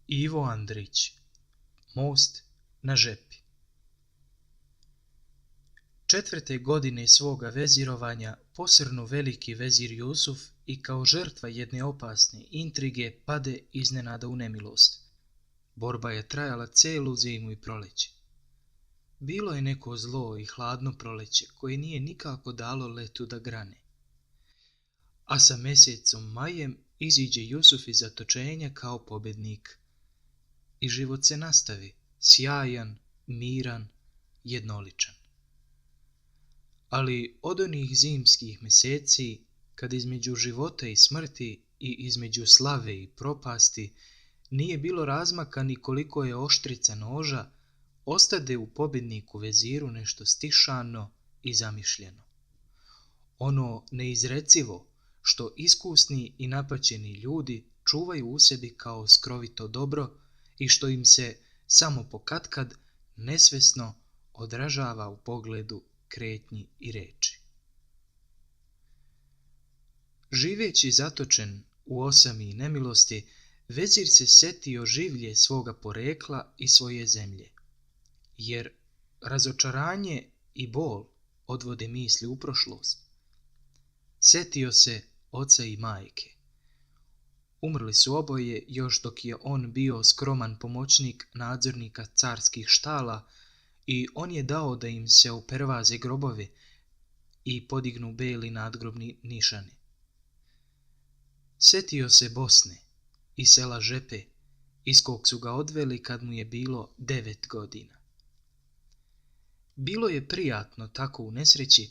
Ivo Andrić, Most na Žepi. 4. godine svoga vezirovanja posrnu veliki vezir Jusuf i kao žrtva jedne opasne intrige pade iznenada u nemilost. Borba je trajala celu zimu i proleće. Bilo je neko zlo i hladno proleće koje nije nikako dalo letu da grane. A sa mjesecom majem iziđe Jusuf iz zatočenja kao pobjednik. I život se nastavi, sjajan, miran, jednoličan. Ali od onih zimskih mjeseci, kad između života i smrti i između slave i propasti nije bilo razmaka ni koliko je oštrica noža, ostade u pobjedniku veziru nešto stišano i zamišljeno. Ono neizrecivo što iskusni i napaćeni ljudi čuvaju u sebi kao skrovito dobro i što im se samo pokatkad nesvesno odražava u pogledu, kretnji i reči. Živeći zatočen u osami i nemilosti, vezir se setio življe svoga porekla i svoje zemlje, jer razočaranje i bol odvode misli u prošlost. Setio se oca i majke. Umrli su oboje još dok je on bio skroman pomoćnik nadzornika carskih štala i on je dao da im se opervaze grobovi i podignu beli nadgrobni nišani. Setio se Bosne i sela Žepe, iz kog su ga odveli kad mu je bilo 9 godina. Bilo je prijatno tako u nesreći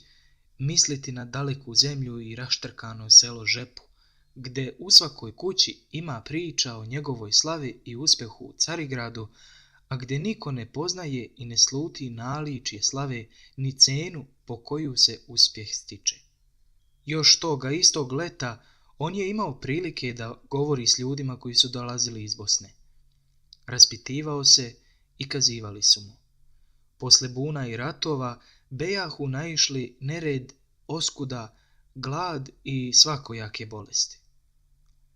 misliti na daleku zemlju i raštrkano selo Žepu, gde u svakoj kući ima priča o njegovoj slavi i uspehu u Carigradu, a gde niko ne poznaje i ne sluti naličje slave ni cenu po koju se uspjeh stiče. Još toga istog leta on je imao prilike da govori s ljudima koji su dolazili iz Bosne. Raspitivao se i kazivali su mu. Posle buna i ratova bejahu naišli nered, oskuda, glad i svakojake bolesti.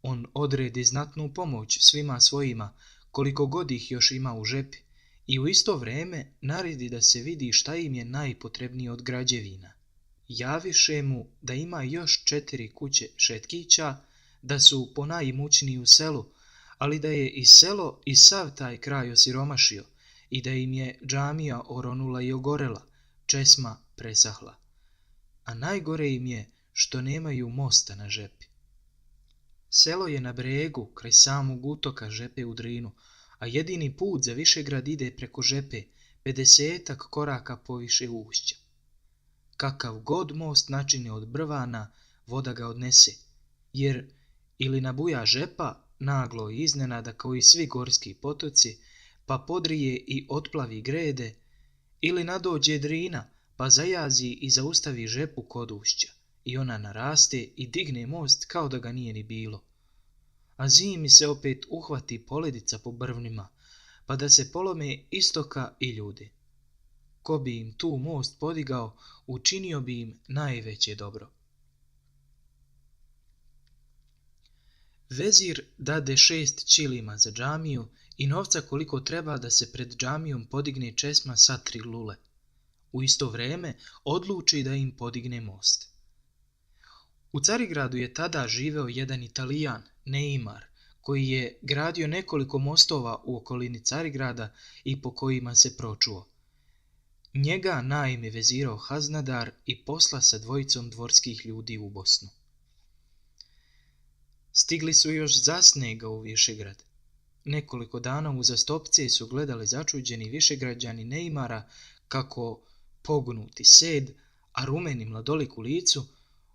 On odredi znatnu pomoć svima svojima, koliko god ih još ima u Žepi, i u isto vrijeme naredi da se vidi šta im je najpotrebnije od građevina. Javiše mu da ima još 4 kuće šetkića, da su ponajimućniji u selu, ali da je i selo i sav taj kraj osiromašio i da im je džamija oronula i ogorela, česma presahla. A najgore im je što nemaju mosta na Žepi. Selo je na bregu kraj samog utoka Žepe u Drinu, a jedini put za Višegrad ide preko Žepe, 50 koraka poviše ušća. Kakav god most načine od brvana, voda ga odnese, jer ili nabuja Žepa, naglo i iznenada kao i svi gorski potoci, pa podrije i otplavi grede, ili nadođe Drina, pa zajazi i zaustavi Žepu kod ušća, i ona naraste i digne most kao da ga nije ni bilo. A zimi se opet uhvati poledica po brvnima, pa da se polome istoka i ljudi. Ko bi im tu most podigao, učinio bi im najveće dobro. Vezir dade 6 ćilima za džamiju i novca koliko treba da se pred džamijom podigne česma sa 3 lule. U isto vrijeme odluči da im podigne most. U Carigradu je tada živeo jedan Italijan, Neimar, koji je gradio nekoliko mostova u okolini Carigrada i po kojima se pročuo. Njega naime vezirao Haznadar i posla sa 2 dvorskih ljudi u Bosnu. Stigli su još za snega u Višegrad. Nekoliko dana uzastopce su gledali začuđeni Višegrađani Neimara kako pognuti sed, a rumeni mladolik u licu,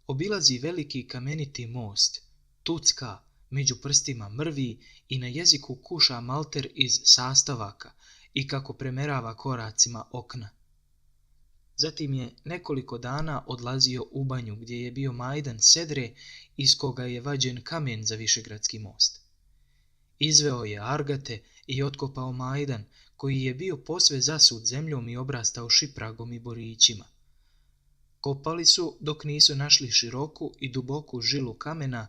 obilazi veliki kameniti most, tucka, među prstima mrvi i na jeziku kuša malter iz sastavaka i kako premerava koracima okna. Zatim je nekoliko dana odlazio u banju gdje je bio majdan sedre iz koga je vađen kamen za Višegradski most. Izveo je argate i otkopao majdan koji je bio posve zasut zemljom i obrastao šipragom i borićima. Kopali su dok nisu našli široku i duboku žilu kamena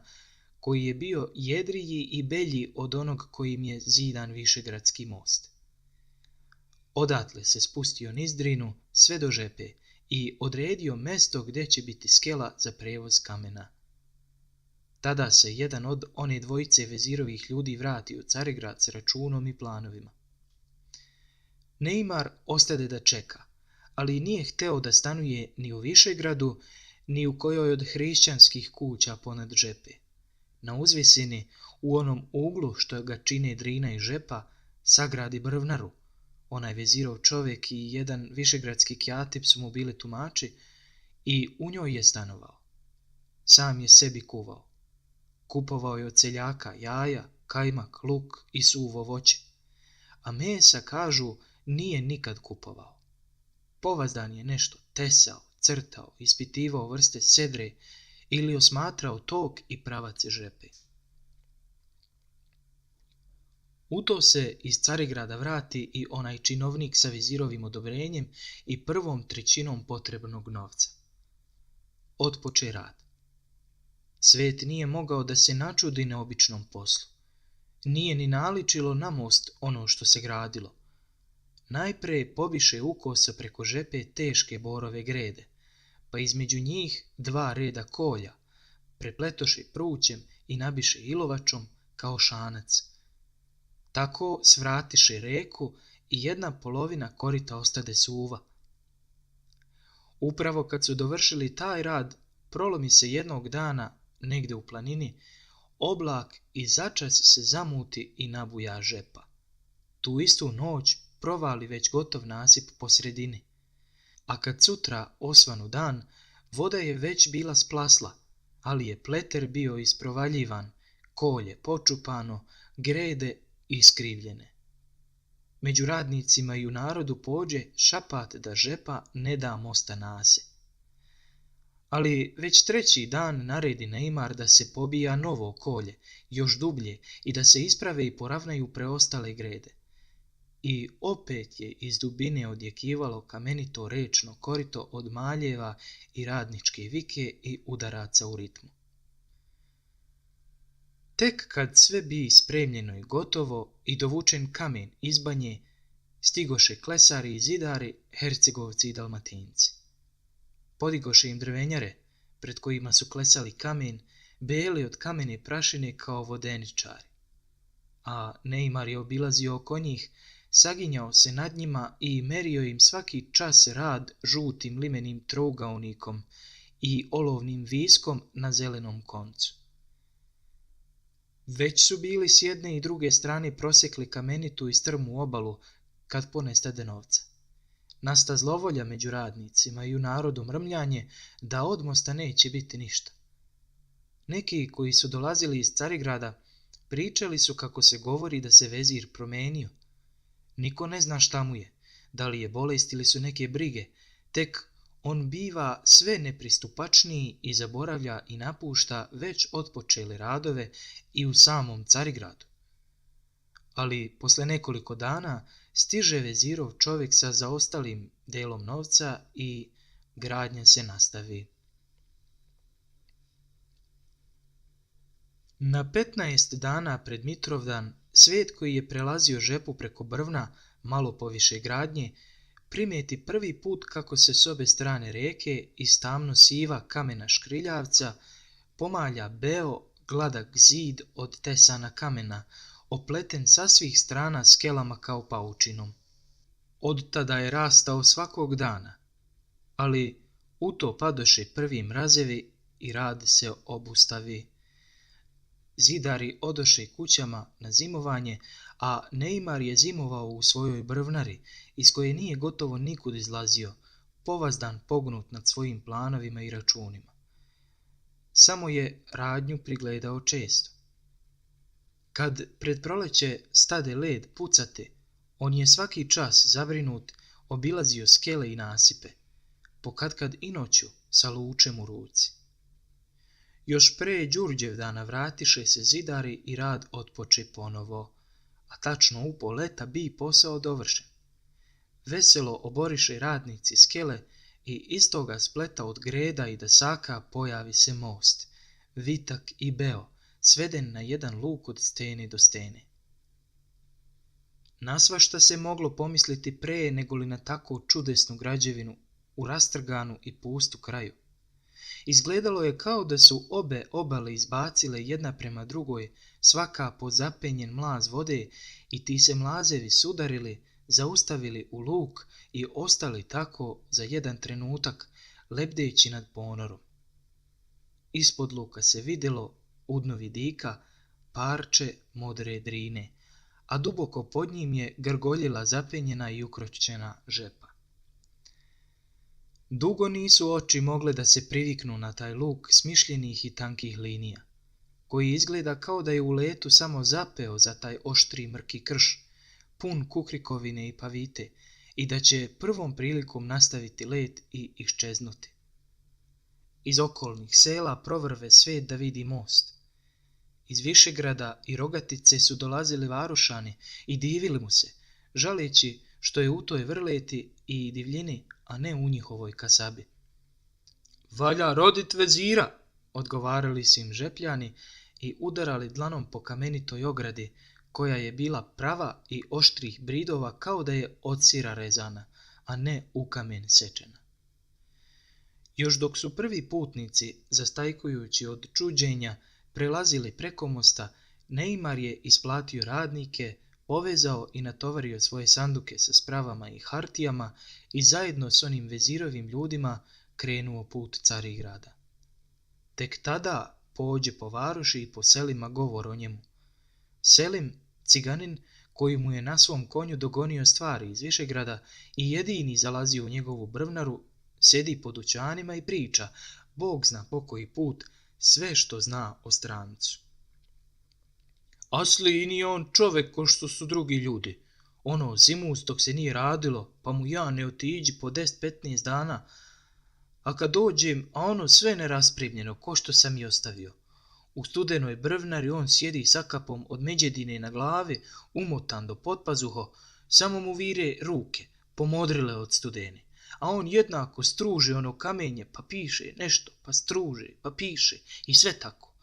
koji je bio jedriji i belji od onog kojim je zidan višegradski most. Odatle se spustio niz Drinu sve do Žepe i odredio mesto gdje će biti skela za prevoz kamena. Tada se jedan od one dvojice vezirovih ljudi vrati u Carigrad s računom i planovima. Neimar ostade da čeka, ali nije hteo da stanuje ni u Višegradu, ni u kojoj od hrišćanskih kuća ponad Žepe. Na uzvisini, u onom uglu što ga čine Drina i Žepa, sagradi brvnaru. Onaj vezirov čovjek i jedan višegradski kjatip su mu bili tumači i u njoj je stanovao. Sam je sebi kuvao. Kupovao je od seljaka jaja, kajmak, luk i suvo voće. A mesa, kažu, nije nikad kupovao. Povazdan je nešto tesao, crtao, ispitivao vrste sedre ili osmatrao tok i pravac Žepe. U to se iz Carigrada vrati i onaj činovnik sa vezirovim odobrenjem i 1/3 potrebnog novca. Otpoče rad. Svet nije mogao da se načudi neobičnom poslu. Nije ni naličilo na most ono što se gradilo. Najpre pobiše ukosa preko Žepe teške borove grede, pa između njih 2 reda kolja, prepletoše prućem i nabiše ilovačom kao šanac. Tako svratiše reku i 1/2 korita ostade suva. Upravo kad su dovršili taj rad, prolomi se jednog dana, negde u planini, oblak i začas se zamuti i nabuja Žepa. Tu istu noć provali već gotov nasip po sredini. A kad sutra osvanu dan, voda je već bila splasla, ali je pleter bio isprovaljivan, kolje počupano, grede iskrivljene. Među radnicima i u narodu pođe šapat da Žepa ne da mosta nase. Ali već 3. dan naredi Neimar da se pobija novo kolje, još dublje, i da se isprave i poravnaju preostale grede. I opet je iz dubine odjekivalo kamenito rečno korito od maljeva i radničke vike i udaraca u ritmu. Tek kad sve bi spremljeno i gotovo i dovučen kamen iz banje, stigoše klesari i zidari, Hercegovci i Dalmatinci. Podigoše im drvenjare, pred kojima su klesali kamen, beli od kamene prašine kao vodeničari. A Neimar je obilazio oko njih, saginjao se nad njima i merio im svaki čas rad žutim limenim trougaonikom i olovnim viskom na zelenom koncu. Već su bili s jedne i druge strane prosekli kamenitu i strmu obalu, kad ponestade novca. Nasta zlovolja među radnicima i u narodu mrmljanje da od mosta neće biti ništa. Neki koji su dolazili iz Carigrada pričali su kako se govori da se vezir promenio. Niko ne zna šta mu je, da li je bolest ili su neke brige, tek on biva sve nepristupačniji i zaboravlja i napušta već otpočele radove i u samom Carigradu. Ali posle nekoliko dana stiže vezirov čovjek sa zaostalim delom novca i gradnja se nastavi. Na 15 dana pred Mitrovdan, svet koji je prelazio Žepu preko brvna, malo poviše gradnje, primeti prvi put kako se s obe strane reke iz tamno siva kamena škriljavca pomalja beo, gladak zid od tesana kamena, opleten sa svih strana skelama kao paučinom. Od tada je rastao svakog dana, ali u to padoše prvi mrazevi i rad se obustavi. Zidari odoše kućama na zimovanje, a Neimar je zimovao u svojoj brvnari, iz koje nije gotovo nikud izlazio, povazdan pognut nad svojim planovima i računima. Samo je radnju prigledao često. Kad pred proleće stade led pucate, on je svaki čas zabrinut obilazio skele i nasipe, pokadkad i noću sa lučem u ruci. Još pre Đurđevdana vratiše se zidari i rad otpoče ponovo, a tačno u pol leta bi posao dovršen. Veselo oboriše radnici skele i iz toga spleta od greda i dasaka pojavi se most, vitak i beo, sveden na jedan luk od stene do stene. Na svašta se moglo pomisliti pre nego li na tako čudesnu građevinu u rastrganu i pustu kraju. Izgledalo je kao da su obe obale izbacile jedna prema drugoj, svaka po zapenjen mlaz vode, i ti se mlazevi sudarili, zaustavili u luk i ostali tako za jedan trenutak, lebdeći nad ponorom. Ispod luka se vidjelo, u dnu vidika, parče modre Drine, a duboko pod njim je grgoljila zapenjena i ukročena žepa. Dugo nisu oči mogle da se priviknu na taj luk smišljenih i tankih linija, koji izgleda kao da je u letu samo zapeo za taj oštri mrki krš, pun kukrikovine i pavite, i da će prvom prilikom nastaviti let i iščeznuti. Iz okolnih sela provrve svet da vidi most. Iz Višegrada i Rogatice su dolazili varošani i divili mu se, žaleći što je u toj vrleti i divljini, a ne u njihovoj kasabi. Valja rodit vezira, odgovarali su im Žepljani i udarali dlanom po kamenitoj ogradi, koja je bila prava i oštrih bridova kao da je od sira rezana, a ne u kamen sečena. Još dok su prvi putnici, zastajkujući od čuđenja, prelazili preko mosta, Neimar je isplatio radnike, povezao i natovario svoje sanduke sa spravama i hartijama i zajedno s onim vezirovim ljudima krenuo put Carigrada. Tek tada pođe po varoši i po selima govor o njemu. Selim, ciganin, koji mu je na svom konju dogonio stvari iz Višegrada i jedini zalazio u njegovu brvnaru, sedi po dućanima i priča, Bog zna po koji put, sve što zna o strancu. Asli i nije on čovek ko što su drugi ljudi. Ono zimus dok se nije radilo, pa mu ja ne otiđi po 10-15 dana, a kad dođem, a ono sve neraspremljeno, ko što sam i ostavio. U studenoj brvnari on sjedi sa kapom od međedine na glavi, umotan do potpazuho, samo mu vire ruke, pomodrile od studene. A on jednako struže ono kamenje, pa piše nešto, pa struže, pa piše i sve tako.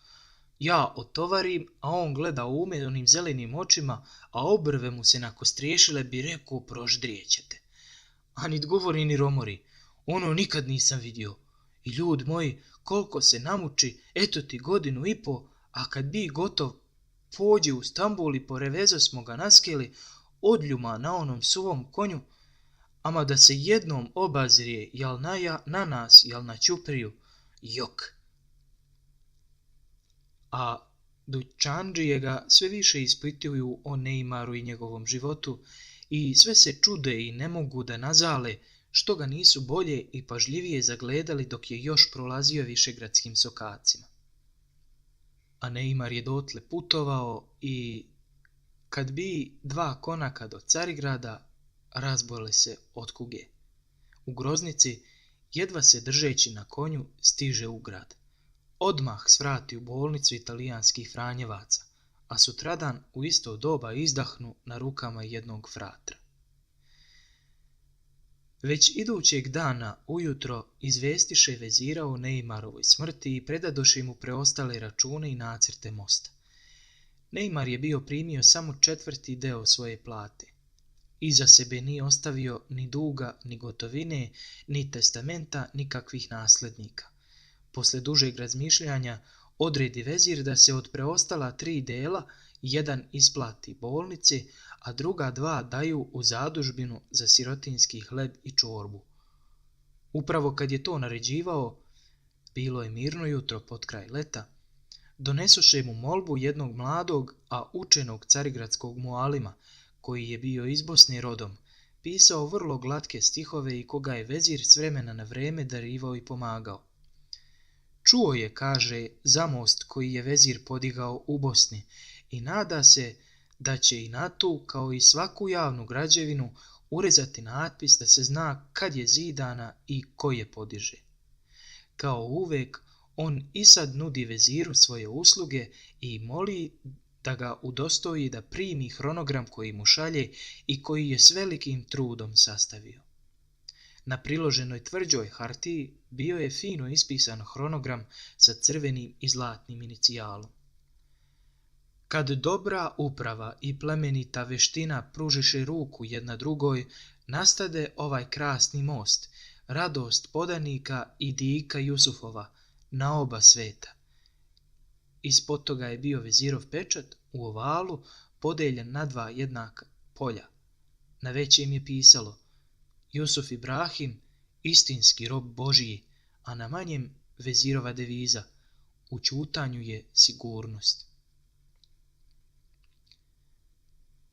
Ja otovarim, a on gleda u ume onim zelenim očima, a obrve mu se nakostriješile, bi rekao proždrijećete. A nit govori ni romori, ono nikad nisam vidio. I ljudi moji, koliko se namuči, eto ti 1.5 godina, a kad bi gotov, pođe u Stambul i porevezo smo ga naskeli, odljuma na onom suvom konju, ama da se jednom obazrije, jel na nas, jel na Ćupriju, jok. A dućandžije ga sve više ispituju o Neimaru i njegovom životu i sve se čude i ne mogu da nazale što ga nisu bolje i pažljivije zagledali dok je još prolazio višegradskim sokacima. A Neimar je dotle putovao i kad bi 2 konaka do Carigrada, razbojile se od kuge. U groznici, jedva se držeći na konju, stiže u grad. Odmah svrati u bolnicu italijanskih franjevaca, a sutradan u isto doba izdahnu na rukama jednog fratra. Već idućeg dana ujutro izvestiše vezira o Neimarovoj smrti i predadoše mu preostale račune i nacrte mosta. Neimar je bio primio samo 1/4 deo svoje plate. Iza sebe nije ostavio ni duga, ni gotovine, ni testamenta, nikakvih naslednika. Posle dužeg razmišljanja odredi vezir da se od preostala 3 dela jedan isplati bolnici, a druga 2 daju u zadužbinu za sirotinski hleb i čorbu. Upravo kad je to naređivao, bilo je mirno jutro pod kraj leta, donesuše mu molbu jednog mladog, a učenog carigradskog mualima, koji je bio iz Bosne rodom, pisao vrlo glatke stihove i koga je vezir s vremena na vreme darivao i pomagao. Čuo je, kaže, za most koji je vezir podigao u Bosni i nada se da će i na tu, kao i svaku javnu građevinu, urezati natpis da se zna kad je zidana i ko je podiže. Kao uvek, on i sad nudi veziru svoje usluge i moli da ga udostoji da primi hronogram koji mu šalje i koji je s velikim trudom sastavio. Na priloženoj tvrđoj hartiji bio je fino ispisan hronogram sa crvenim i zlatnim inicijalom. Kad dobra uprava i plemenita veština pružiše ruku jedna drugoj, nastade ovaj krasni most, radost podanika i dika Jusufova na oba sveta. Ispod toga je bio vezirov pečat u ovalu, podeljen na dva jednaka polja. Na većem je pisalo Jusuf Ibrahim, istinski rob Božiji, a na manjem vezirova deviza u ćutanju je sigurnost.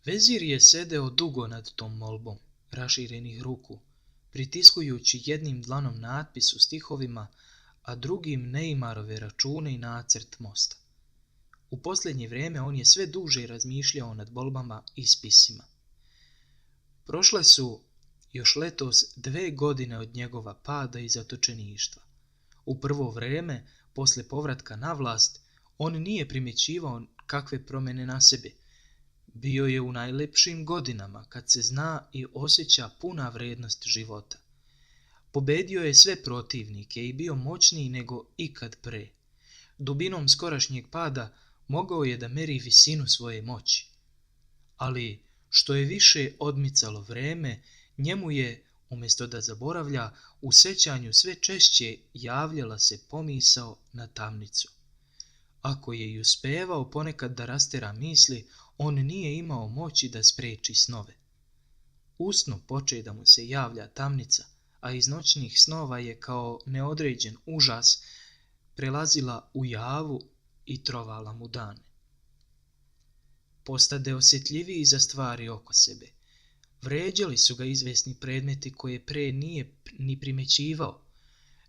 Vezir je sedeo dugo nad tom molbom, raširenih ruku, pritiskujući jednim dlanom natpis u stihovima, a drugim Neymarove račune i nacrt mosta. U posljednje vrijeme on je sve duže razmišljao nad molbama i spisima. Prošle su još letos 2 godine od njegova pada i zatočeništva. U prvo vrijeme, posle povratka na vlast, on nije primjećivao kakve promjene na sebi. Bio je u najlepšim godinama kad se zna i osjeća puna vrednost života. Pobedio je sve protivnike i bio moćniji nego ikad pre. Dubinom skorašnjeg pada mogao je da meri visinu svoje moći. Ali što je više odmicalo vreme, njemu je, umjesto da zaboravlja, u sećanju sve češće javljala se pomisao na tamnicu. Ako je i uspevao ponekad da rastera misli, on nije imao moći da spreči snove. U snu poče da mu se javlja tamnica, a iz noćnih snova je kao neodređen užas prelazila u javu i trovala mu dane. Postade osjetljiviji za stvari oko sebe. Vređali su ga izvesni predmeti koje pre nije ni primećivao.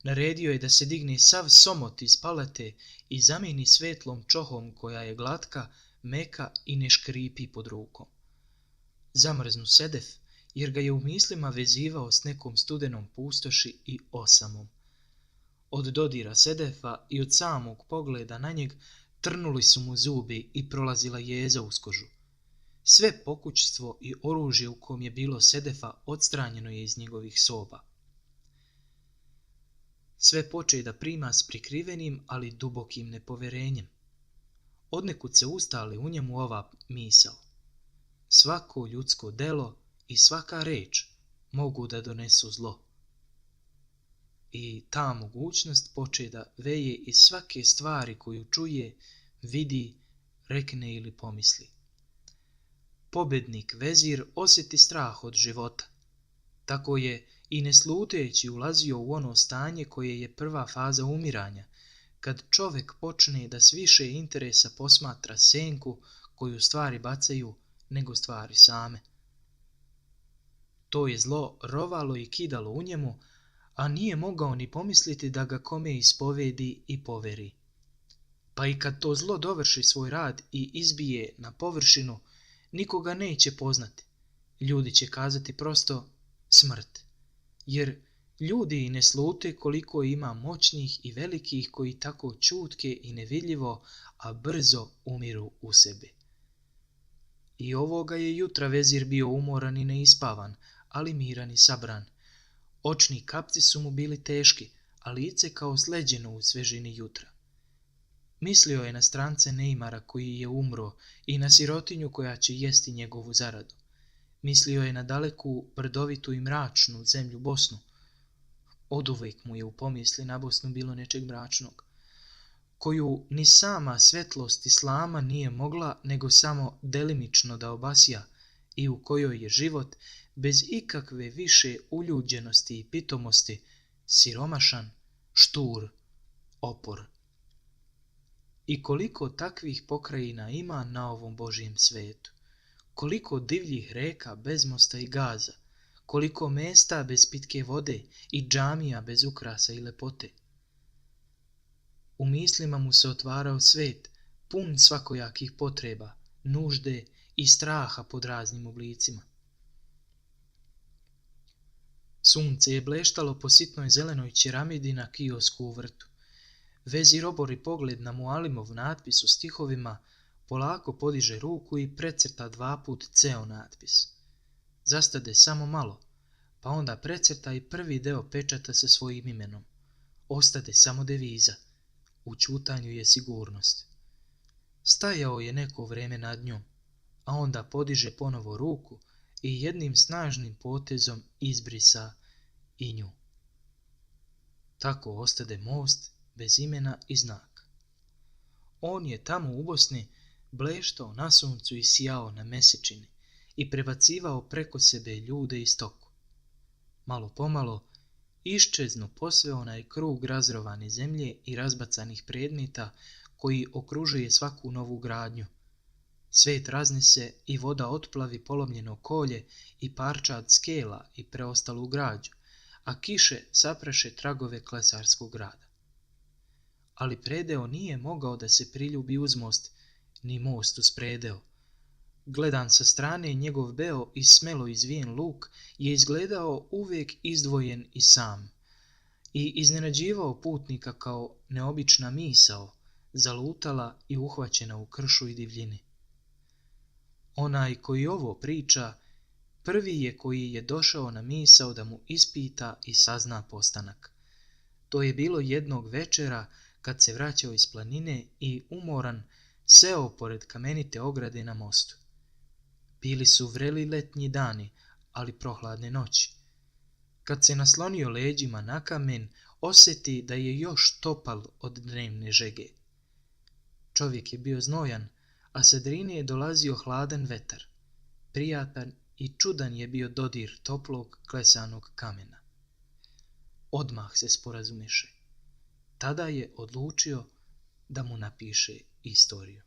Naredio je da se digne sav somot iz palate i zamijeni svetlom čohom koja je glatka, meka i ne škripi pod rukom. Zamrznu sedef, jer ga je u mislima vezivao s nekom studenom pustoši i osamom. Od dodira sedefa i od samog pogleda na njeg trnuli su mu zubi i prolazila jeza uz kožu. Sve pokućstvo i oružje u kom je bilo sedefa odstranjeno je iz njegovih soba. Sve poče da prima s prikrivenim, ali dubokim nepoverenjem. Odnekud se ustali u njemu ova misao. Svako ljudsko delo i svaka reč mogu da donesu zlo. I ta mogućnost poče da veje iz svake stvari koju čuje, vidi, rekne ili pomisli. Pobednik vezir osjeti strah od života. Tako je i nesluteći ulazio u ono stanje koje je prva faza umiranja, kad čovjek počne da s više interesa posmatra senku koju stvari bacaju nego stvari same. To je zlo rovalo i kidalo u njemu, a nije mogao ni pomisliti da ga kome ispovedi i poveri. Pa i kad to zlo dovrši svoj rad i izbije na površinu, nikoga neće poznati. Ljudi će kazati prosto smrt, jer ljudi i ne slute koliko ima moćnih i velikih koji tako čutke i nevidljivo, a brzo umiru u sebi. I ovoga je jutra vezir bio umoran i neispavan, ali miran i sabran. Očni kapci su mu bili teški, a lice kao sleđeno u svežini jutra. Mislio je na strance Neymara koji je umro i na sirotinju koja će jesti njegovu zaradu. Mislio je na daleku, brdovitu i mračnu zemlju Bosnu. Oduvek mu je u pomisli na Bosnu bilo nečeg mračnog, koju ni sama svetlost islama nije mogla nego samo delimično da obasja i u kojoj je život bez ikakve više uljuđenosti i pitomosti siromašan, štur, opor. I koliko takvih pokrajina ima na ovom Božjem svetu, koliko divljih reka bez mosta i gaza, koliko mesta bez pitke vode i džamija bez ukrasa i lepote. U mislima mu se otvarao svet, pun svakojakih potreba, nužde i straha pod raznim oblicima. Sunce je bleštalo po sitnoj zelenoj ćeramidi na kiosku u vrtu. Vezir obori pogled na Mualimov natpis u stihovima, polako podiže ruku i precrta 2 put ceo natpis. Zastade samo malo, pa onda precrta i prvi deo pečata sa svojim imenom. Ostade samo deviza. U ćutanju je sigurnost. Stajao je neko vrijeme nad njom, a onda podiže ponovo ruku i jednim snažnim potezom izbrisa i nju. Tako ostade most bez imena i znaka. On je tamo u Bosni bleštao na suncu i sijao na mesečini i prebacivao preko sebe ljude i stoku. Malo pomalo iščeznu posve onaj krug razrovane zemlje i razbacanih predmeta koji okružuje svaku novu gradnju. Svet raznese i voda otplavi polomljeno kolje i parčad skela i preostalu građu, a kiše sapraše tragove klesarskog rada. Ali predeo nije mogao da se priljubi uz most, ni most uz predeo. Gledan sa strane, njegov beo i smelo izvijen luk je izgledao uvijek izdvojen i sam i iznenađivao putnika kao neobična misao, zalutala i uhvaćena u kršu i divljini. Onaj koji ovo priča, prvi je koji je došao na misao da mu ispita i sazna postanak. To je bilo jednog večera kad se vraćao iz planine i umoran seo pored kamenite ograde na mostu. Bili su vreli letnji dani, ali prohladne noći. Kad se naslonio leđima na kamen, osjeti da je još topal od dnevne žege. Čovjek je bio znojan, a sa drine je dolazio hladan vetar. Prijatan i čudan je bio dodir toplog klesanog kamena. Odmah se sporazumiše. Tada je odlučio da mu napiše istoriju.